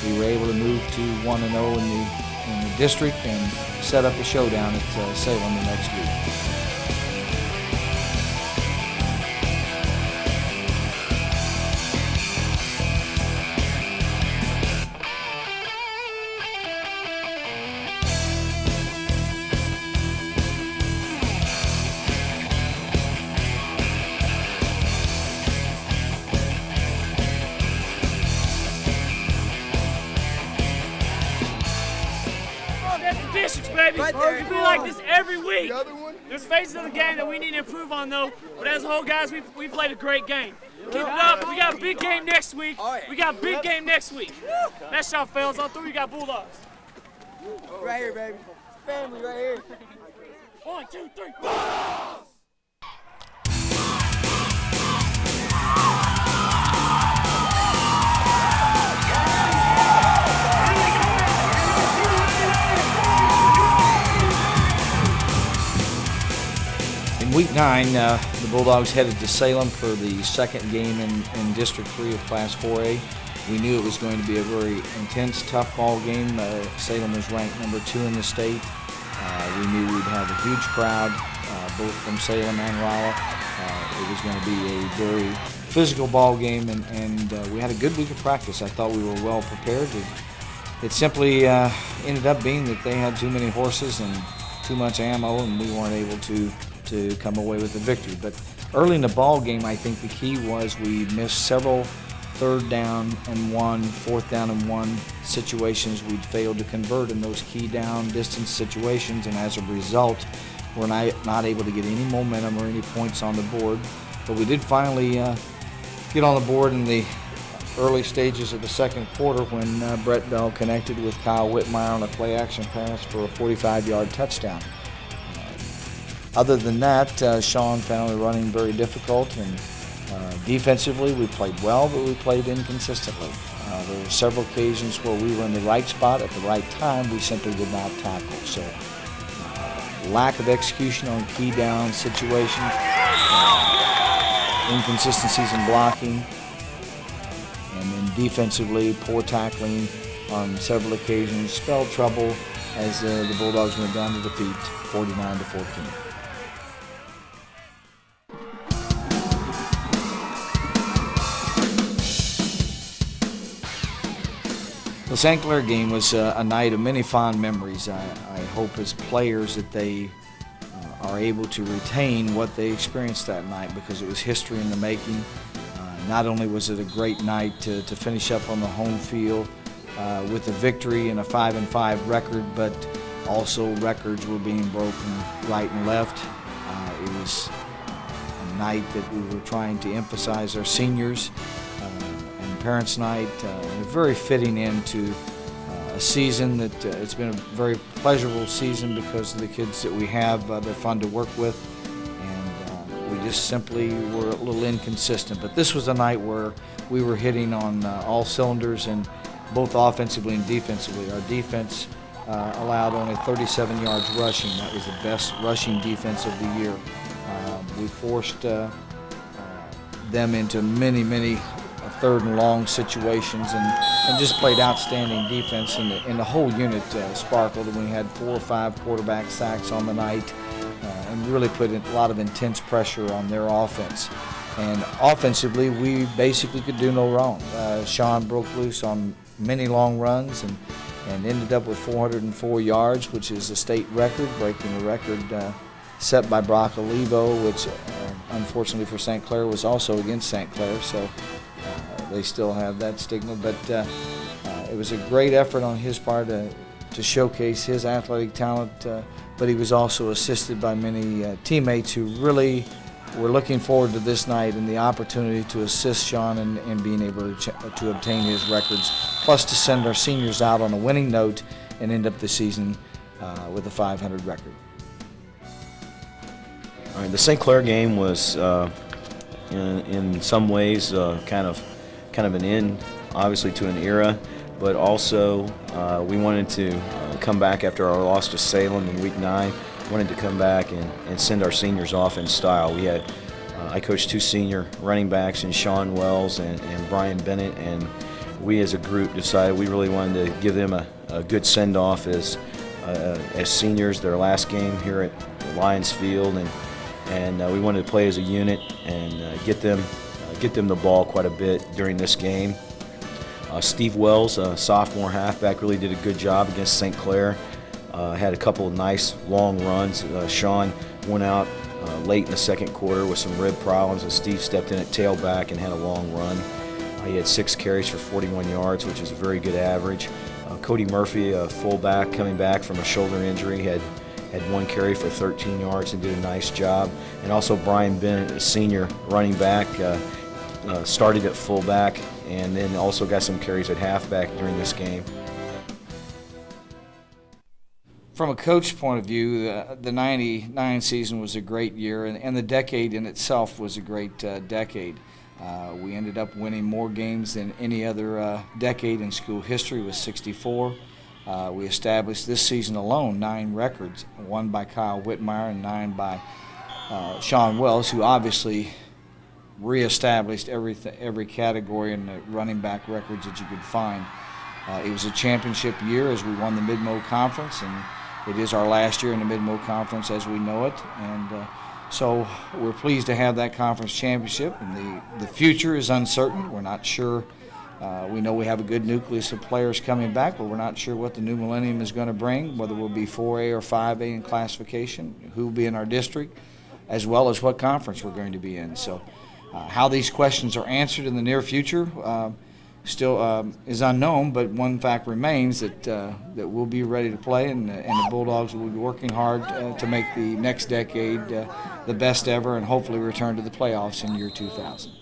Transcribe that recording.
we were able to move to 1-0 in the district and set up a showdown at Salem the next week. Districts, baby. Right there. It'll be like this every week. The other one? There's phases of the game that we need to improve on, though. But as a whole, guys, we played a great game. Keep it up. We got a big game next week. We got a big game next week. Nice shot, fellas. On three, we got Bulldogs. Right here, baby. Family right here. 1, 2, 3. In Week 9, the Bulldogs headed to Salem for the second game in District 3 of Class 4A. We knew it was going to be a very intense, tough ball game. Salem was ranked number 2 in the state. We knew we'd have a huge crowd, both from Salem and Rolla. It was going to be a very physical ball game, and we had a good week of practice. I thought we were well prepared. It simply ended up being that they had too many horses and too much ammo, and we weren't able to come away with the victory. But early in the ball game, I think the key was we missed several 3rd down and 1, 4th down and 1 situations. We'd failed to convert in those key down distance situations, and as a result, we're not able to get any momentum or any points on the board. But we did finally get on the board in the early stages of the second quarter when Brett Bell connected with Kyle Whitmire on a play action pass for a 45-yard touchdown. Other than that, Sean found the running very difficult, and defensively we played well, but we played inconsistently. There were several occasions where we were in the right spot at the right time. We simply did not tackle. So lack of execution on key down situations, inconsistencies in blocking, and then defensively poor tackling on several occasions spelled trouble as the Bulldogs went down to defeat 49-14. The St. Clair game was a night of many fond memories. I hope as players that they are able to retain what they experienced that night, because it was history in the making. Not only was it a great night to finish up on the home field with a victory and a 5-5 record, but also records were being broken right and left. It was a night that we were trying to emphasize our seniors. Parents' night, very fitting into a season that it's been a very pleasurable season because of the kids that we have. They're fun to work with, and we just simply were a little inconsistent. But this was a night where we were hitting on all cylinders, and both offensively and defensively. Our defense allowed only 37 yards rushing. That was the best rushing defense of the year. We forced them into many 3rd and long situations, and just played outstanding defense, and the whole unit sparkled, and we had 4 or 5 quarterback sacks on the night, and really put a lot of intense pressure on their offense. And offensively, we basically could do no wrong. Sean broke loose on many long runs and ended up with 404 yards, which is a state record, breaking the record set by Brock Olivo, which unfortunately for St. Clair was also against St. Clair, so they still have that stigma. But it was a great effort on his part to showcase his athletic talent, but he was also assisted by many teammates who really were looking forward to this night and the opportunity to assist Sean in being able to obtain his records, plus to send our seniors out on a winning note and end up the season with a 500 record. All right, the St. Clair game was in some ways kind of an end, obviously, to an era, but also we wanted to come back after our loss to Salem in Week 9. Wanted to come back and send our seniors off in style. We had I coached 2 senior running backs in Sean Wells and Brian Bennett, and we as a group decided we really wanted to give them a good send-off as seniors, their last game here at Lions Field, and we wanted to play as a unit and get them the ball quite a bit during this game. Steve Wells, a sophomore halfback, really did a good job against St. Clair. Had a couple of nice long runs. Sean went out late in the second quarter with some rib problems, and Steve stepped in at tailback and had a long run. He had 6 carries for 41 yards, which is a very good average. Cody Murphy, a fullback, coming back from a shoulder injury, had 1 carry for 13 yards and did a nice job. And also Brian Bennett, a senior running back, started at fullback and then also got some carries at halfback during this game. From a coach point of view, the 99 season was a great year, and the decade in itself was a great decade. We ended up winning more games than any other decade in school history with 64. We established this season alone 9 records, 1 by Kyle Whitmire and 9 by Sean Wells, who obviously reestablished every category in the running back records that you could find. It was a championship year as we won the Mid-Mo Conference, and it is our last year in the Mid-Mo Conference as we know it. And so we're pleased to have that conference championship, and the future is uncertain. We're not sure. We know we have a good nucleus of players coming back, but we're not sure what the new millennium is going to bring, whether we'll be 4A or 5A in classification, who will be in our district, as well as what conference we're going to be in. So how these questions are answered in the near future still is unknown, but one fact remains that we'll be ready to play, and the Bulldogs will be working hard to make the next decade the best ever and hopefully return to the playoffs in year 2000.